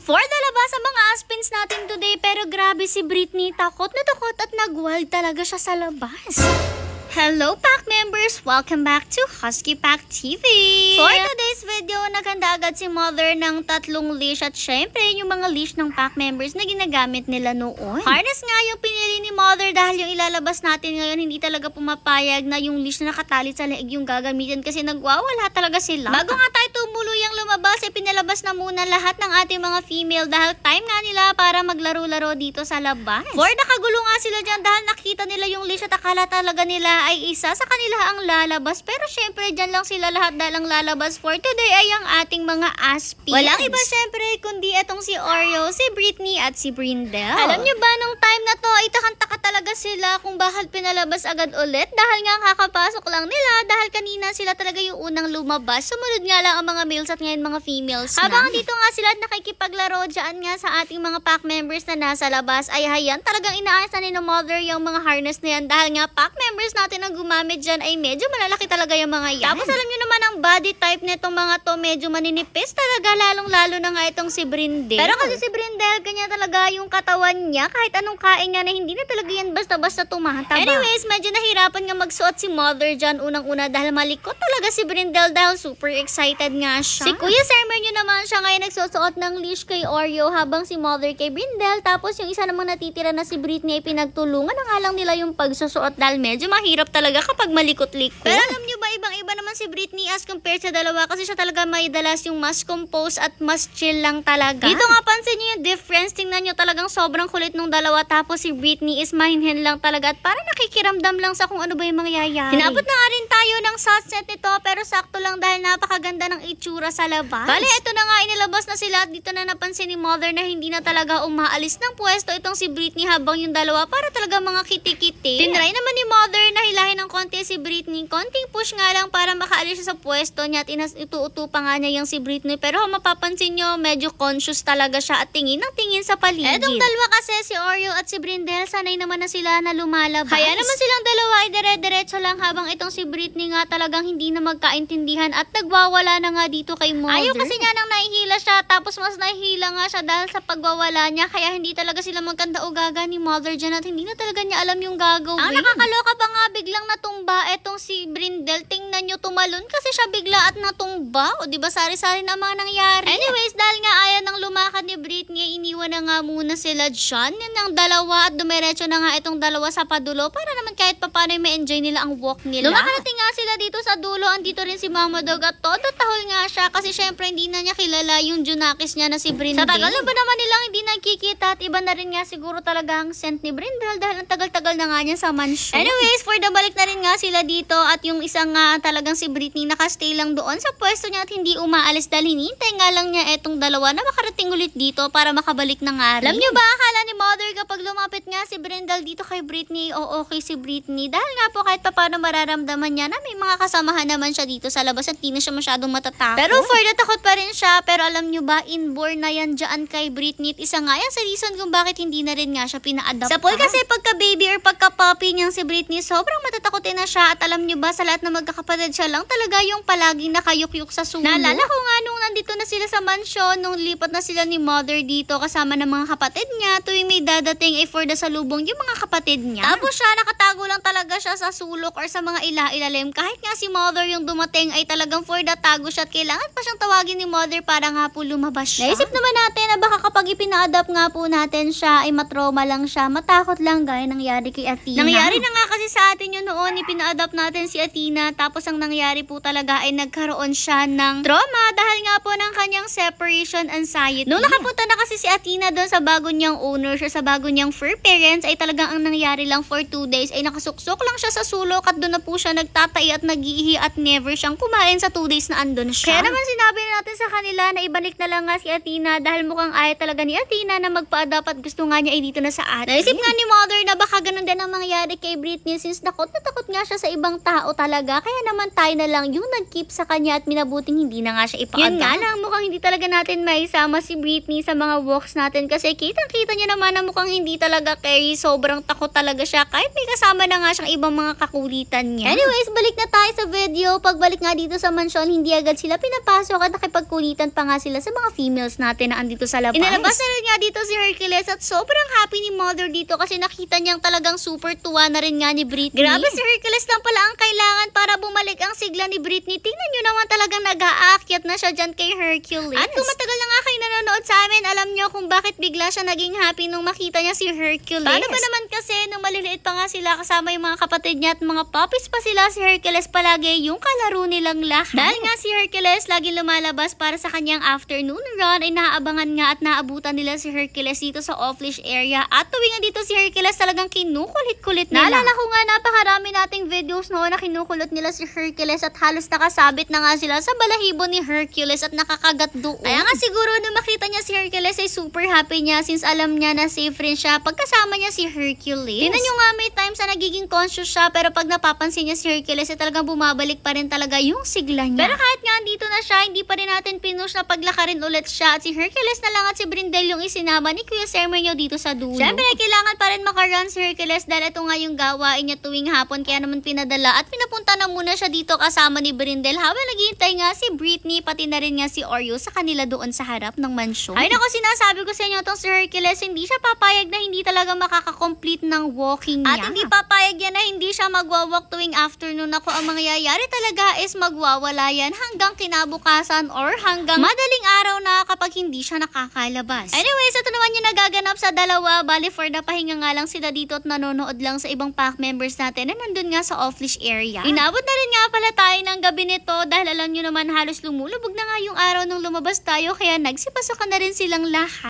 For lalabas sa mga aspins natin today, pero grabe si Britney, takot na takot at nag-wild talaga siya sa labas. Hello Pack members! Welcome back to Husky Pack TV! For today's video, naghanda agad si Mother ng 3 leash at syempre yung mga leash ng Pack members na ginagamit nila noon. Harness nga yung pinili ni Mother dahil yung ilalabas natin ngayon hindi talaga pumapayag na yung leash na nakatali sa leeg yung gagamitin kasi nagwawala talaga sila. Bago nga tayo tumuluyang lumabas, pinalabas na muna lahat ng ating mga female dahil time nga nila para maglaro-laro dito sa labas. For nakagulo nga sila dyan dahil nakita nila yung leash at akala talaga nila ay isa sa kanila ang lalabas. Pero syempre dyan lang sila lahat dahil ang lalabas for today ay ang ating mga aspins. Walang iba syempre kundi itong si Oreo, si Britney at si Brindel. Alam nyo ba nung time na to ay takang-taka talaga sila kung bakit pinalabas agad ulit dahil nga kakapasok lang nila dahil kanina sila talaga yung unang lumabas. Sumunod nga lang ang mga males at ngayon mga females na. Habang dito nga sila nakikipaglaro dyan nga sa ating mga pack members na nasa labas ay hayan talagang inaayos na ni no Mother yung mga harness na yan dahil nga pack members natin ang gumamit dyan ay medyo malalaki talaga yung mga yan. Tapos alam nyo naman ang body type nitong mga to medyo maninipis talaga lalong-lalo na nga itong si Brindel. Pero kasi si Brindel kanya talaga yung katawan niya kahit anong kain nga na hindi na talaga yan basta-basta tumataba. Anyways, medyo nahirapan nga magsuot si Mother dyan unang-una dahil malikot talaga si Brindel dahil super excited nga siya. Si Kuya Sermer nyo naman siya ngayon nagsusuot ng leash kay Oreo habang si Mother kay Brindel tapos yung isa namang natitira na si Britney ay pinagtulungan na nga lang nila yung pagsusuot dahil medyo mahirap talaga kapag malikot-likot. Pero alam nyo ba, ibang-iba naman si Britney as compared sa dalawa kasi siya talaga may dalas yung mas compose at mas chill lang talaga. Dito nga pansin nyo yung difference. Tingnan nyo talagang sobrang kulit nung dalawa tapos si Britney is mahinhin lang talaga at parang nakikiramdam lang sa kung ano ba yung mangyayari. Hinabot na nga rin tayo ng sunset nito pero sakto lang dahil napakaganda ng itsura sa labas. Bale, ito na nga inilabas na sila at dito na napansin ni Mother na hindi na talaga umaalis ng pwesto itong si Britney habang yung dalawa para talaga mga kiti-kiti. Tinry naman ni Mother na hilahin ng konti si Britney. Konting push nga lang para makaalis siya sa pwesto niya at ituuto pa nga niya yung si Britney. Pero mapapansin nyo, medyo conscious talaga siya at tingin ng tingin sa paligid. Etong dalawa kasi si Oreo at si Brindel, sanay naman na sila na lumalabas. Kaya naman silang dalawa ay dire-diretso lang habang itong si Britney nga talagang hindi na magkaintindihan at nagwawala na nga dito kay Mother. Ayaw kasi nga nang nahihila siya tapos mas nahihila nga siya dahil sa pagwawala niya kaya hindi talaga sila magkanda-ugaga ni Mother dyan at hindi na talaga niya alam yung gagawin. Ang nakakaloka pa nga biglang natumba etong si Brindel. Tingnan nyo tumalon kasi siya bigla at natumba. O diba sari-sari na mga nangyari. Anyways, dahil nga ayaw nang lumakad ni Britney, iniwan na nga muna sila dyan. Yan ang dalawa at dumiretso na nga itong dalawa sa padulo para naman kahit papano ma-enjoy nila ang walk nila. Lumakarating nga sila dito sa dulo. Andito rin si Mama Dog at todo tahol nga siya kasi syempre hindi na niya kilala yung Junakis niya na si Brindel. Sa tagal na ba naman nilang hindi nagkikita at iba na rin nga siguro talaga ang scent ni Brindel dahil ang tagal-tagal na nga niya sa mansion. Anyways, for the balik na rin nga sila dito at yung isang nga talagang si Britney nakastay lang doon sa pwesto niya at hindi umaalis dahil hinihintay nga lang niya etong dalawa na makarating ulit dito para makabalik na nga rin. Alam niyo ba, akala ni Mother kapag lumapit nga si Brindel dito kay Britney o okay si Britney dahil nga po kahit paano mararamdaman niya na may mga kasamahan naman siya dito sa labas at hindi na siya masyadong matatakot. Pero for the takot pa rin siya. Pero alam niyo ba, inborn na yan dyan kay Britney at isa nga yan sa reason kung bakit hindi na rin nga siya pina-adopt. Sa pool kasi pagka-baby or pagka-puppy niyang si Britney, sobrang matatakotin na siya at alam niyo ba, sa lahat na magkakapatid siya lang talaga yung palaging nakayukyuk sa sulok. Naalala ko nga nung nandito na sila sa mansion, nung lipat na sila ni Mother dito kasama ng mga kapatid niya, tuwing may dadating ay for the salubong yung mga kapatid niya. Tapos siya, nakatago lang talaga siya sa sulok or sa mga ilalim. Kahit nga si Mother yung dumating ay talagang for the tago siya at kailangan pa siyang tawagin ni Mother para nga po lumabas siya. Naisip naman natin na baka kapag ipina-adapt nga po natin siya ay matrauma lang siya, matakot lang gaya nangyari kay Athena. Nangyari na nga kasi sa atin yun noon, ipina-adapt natin si Athena tapos ang nangyari po talaga ay nagkaroon siya ng trauma dahil nga po ng kanyang separation anxiety. Nung nakapunta na kasi si Athena doon sa bago niyang owner, siya sa bago niyang fur parents, ay talagang ang nangyari lang for 2 days ay nakasuksok lang siya sa sulok at doon na po siya nagtatay at nag-iihi at never siyang kumain sa 2 days na andun siya. Kaya naman sinabi na natin sa kanila na ibalik na lang nga si Athena dahil mukhang ayaw talaga talaga ni Athena na magpa-adopt at gusto nga niya ay dito na sa atin. Naisip nga ni Mother na baka ganun din ang mangyayari kay Britney since takot na takot nga siya sa ibang tao talaga. Kaya naman tayo na lang yung nag-keep sa kanya at minabuting hindi na nga siya ipa-adopt. Yun nga lang, mukhang hindi talaga natin maisama si Britney sa mga walks natin kasi kitang-kita niya naman na mukhang hindi talaga carry. Sobrang takot talaga siya kahit may kasama na nga siyang ibang mga kakulitan niya. Anyways, balik na tayo sa video. Pagbalik nga dito sa mansyon, hindi agad sila pinapasok at nakipagkulitan pa nga sila sa mga females natin na andito sa labas. Inalabas na rin nga dito si Hercules at sobrang happy ni Mother dito kasi nakita niyang talagang super tuwa na rin nga ni Britney. Grabe, si Hercules lang pala ang kailangan para bumalik ang sigla ni Britney. Tingnan nyo naman talagang nag-aakyat na siya dyan kay Hercules. At kung matagal na nga kayo nanonood sa amin, alam nyo kung bakit bigla siya naging happy nung makita niya si Hercules. Paano ba naman kasi nung maliliit pa nga sila kasama yung mga kapatid niya at mga puppies pa sila, si Hercules palagi yung kalaro nilang lahat. Dahil nga si Hercules laging lumalabas para sa kanyang afternoon run ay naaabangan nga at naabutan nila si Hercules dito sa off-leash area at tuwing nga dito si Hercules talagang kinukulit-kulit nila. Naalala ko nga napakarami nating videos noon na kinukulot nila si Hercules at halos nakasabit na nga sila sa balahibo ni Hercules at nakakagat doon. Kaya nga siguro nung makita niya si Hercules ay super happy niya since alam niya na safe rin siya pagkasama niya si Hercules. Tingnan nyo nga may times na nagiging conscious siya pero pag napapansin niya si Hercules ay talagang bumabalik pa rin talaga yung sigla niya. Pero kahit nga dito na siya, hindi pa rin natin pinush na paglakarin ulit siya at si Hercules na lang at si Brindel yung isinama ni Kuya Sermonyo dito sa dulo. Siyempre kailangan pa rin makarun si Hercules dahil ito nga yung gawain niya tuwing hapon kaya naman pinadala at pinapunta na muna siya dito kasama ni Brindel habang naghihintay nga si Britney pati na rin nga si Oreo sa kanila doon sa harap ng mansyon. Ay nako, sinasabi ko sa inyo itong si Hercules hindi siya papayag na hindi talaga makaka-complete ng walking niya. At hindi papayag yan na hindi siya magwa-walk tuwing afternoon. Ako ang mangyayari talaga is magwawala yan hanggang kinabukasan or hanggang madaling araw na kapag hindi siya nakakalabas. Anyways, ito naman yung nagaganap sa dalawa. Bali for the pahinga nga lang sila dito at nanonood lang sa ibang pack members natin na nandun nga sa off-leash area. Inabot na rin nga pala tayo ng gabi nito dahil alam nyo naman halos lumulubog na nga yung araw nung lumabas tayo kaya nagsipasokan na rin silang lahat.